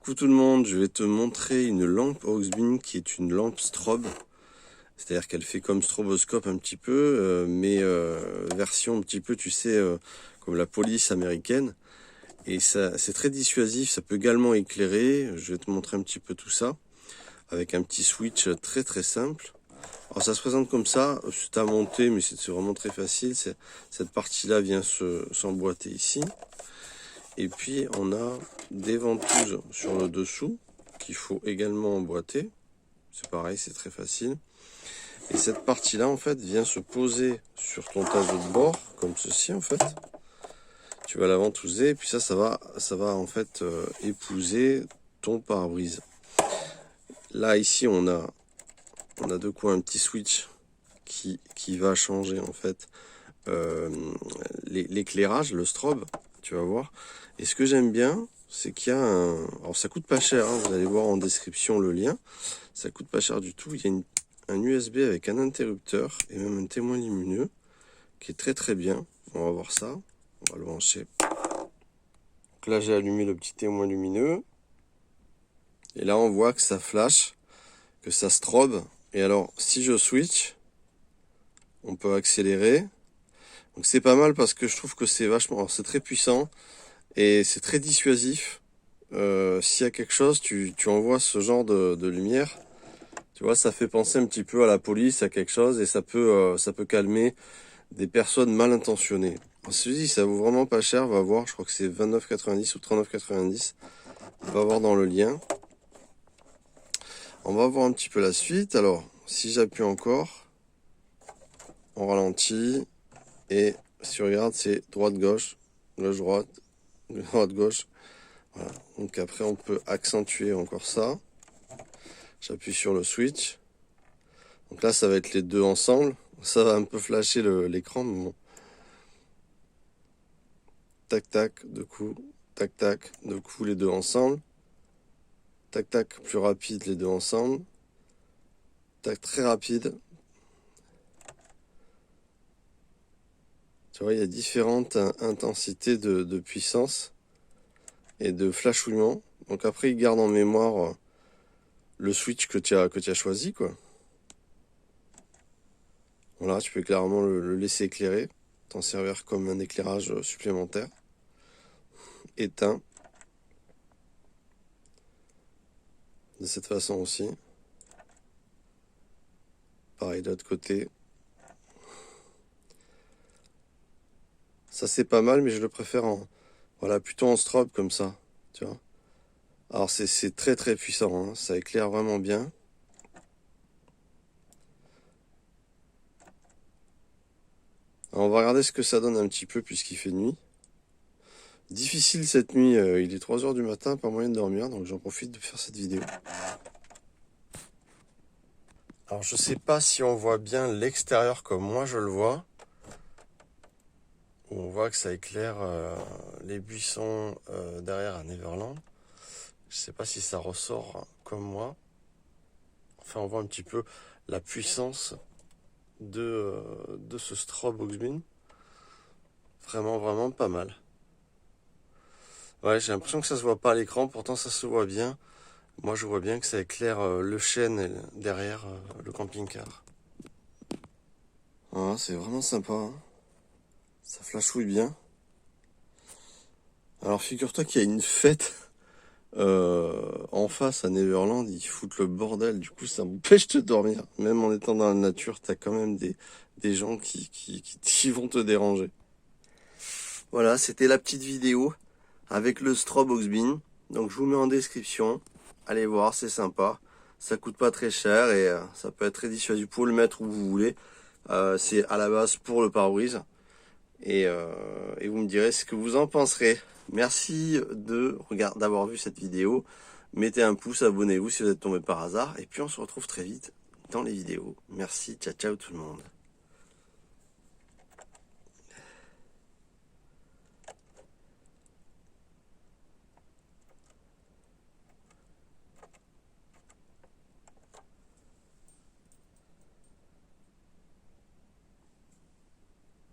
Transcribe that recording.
Coucou tout le monde, je vais te montrer une lampe Auxbin qui est une lampe strobe. C'est-à-dire qu'elle fait comme stroboscope un petit peu, mais version un petit peu, tu sais, comme la police américaine. Et ça, c'est très dissuasif, ça peut également éclairer. Je vais te montrer un petit peu tout ça, avec un petit switch très très simple. Alors ça se présente comme ça, c'est à monter, mais c'est vraiment très facile. Cette partie-là vient s'emboîter ici. Et puis on a des ventouses sur le dessous qu'il faut également emboîter. C'est pareil, c'est très facile. Et cette partie-là, en fait, vient se poser sur ton tableau de bord, comme ceci, en fait. Tu vas la ventouser, et puis ça va en fait épouser ton pare-brise. Là, ici, on a de quoi un petit switch qui va changer, en fait, l'éclairage, le strobe, tu vas voir. Et ce que j'aime bien, c'est qu'il y a un... Alors, ça coûte pas cher, hein, vous allez voir en description le lien. Ça coûte pas cher du tout. Il y a un USB avec un interrupteur et même un témoin lumineux qui est très très bien. On va voir ça. On va le brancher. Donc là, j'ai allumé le petit témoin lumineux. Et là, on voit que ça flash, que ça strobe. Et alors, si je switch, on peut accélérer. Donc c'est pas mal parce que je trouve que c'est vachement... Alors, c'est très puissant et c'est très dissuasif. S'il y a quelque chose, tu envoies ce genre de lumière. Tu vois, ça fait penser un petit peu à la police, à quelque chose, et ça peut calmer des personnes mal intentionnées. Ceci, ça vaut vraiment pas cher, va voir, je crois que c'est 29,90 ou 39,90. On va voir dans le lien. On va voir un petit peu la suite. Alors, si j'appuie encore, on ralentit, et si tu regardes, c'est droite-gauche, gauche-droite, droite-gauche. Voilà. Donc après, on peut accentuer encore ça. J'appuie sur le switch. Donc là, ça va être les deux ensemble. Ça va un peu flasher l'écran, mais bon. Tac, tac, deux coups. Tac, tac, deux coups, les deux ensemble. Tac, tac, plus rapide, les deux ensemble. Tac, très rapide. Tu vois, il y a différentes intensités de puissance et de flashouillement. Donc après, il garde en mémoire le switch que tu as choisi, quoi. Voilà, tu peux clairement le laisser éclairer, t'en servir comme un éclairage supplémentaire. Éteint. De cette façon aussi. Pareil de l'autre côté. Ça c'est pas mal, mais je le préfère voilà, plutôt en strobe comme ça, tu vois. Alors c'est très très puissant, hein, ça éclaire vraiment bien. Alors, on va regarder ce que ça donne un petit peu puisqu'il fait nuit. Difficile cette nuit, il est 3 h du matin, pas moyen de dormir, donc j'en profite de faire cette vidéo. Alors je sais pas si on voit bien l'extérieur comme moi je le vois. On voit que ça éclaire les buissons derrière à Neverland. Je sais pas si ça ressort comme moi. Enfin, on voit un petit peu la puissance de ce strobe Auxbin. Vraiment, vraiment pas mal. Ouais, j'ai l'impression que ça se voit pas à l'écran, pourtant ça se voit bien. Moi, je vois bien que ça éclaire le chêne derrière le camping-car. Ah, c'est vraiment sympa, hein. Ça flashouille bien. Alors, figure-toi qu'il y a une fête en face à Neverland, ils foutent le bordel, du coup ça m'empêche de dormir. Même en étant dans la nature, t'as quand même des gens qui vont te déranger. Voilà, c'était la petite vidéo avec le strobe Auxbin. Donc je vous mets en description. Allez voir, c'est sympa. Ça coûte pas très cher et ça peut être très dissuasif pour le mettre où vous voulez. C'est à la base pour le pare-brise. Et vous me direz ce que vous en penserez. Merci d'avoir vu cette vidéo. Mettez un pouce, abonnez-vous si vous êtes tombé par hasard. Et puis on se retrouve très vite dans les vidéos. Merci, ciao ciao tout le monde.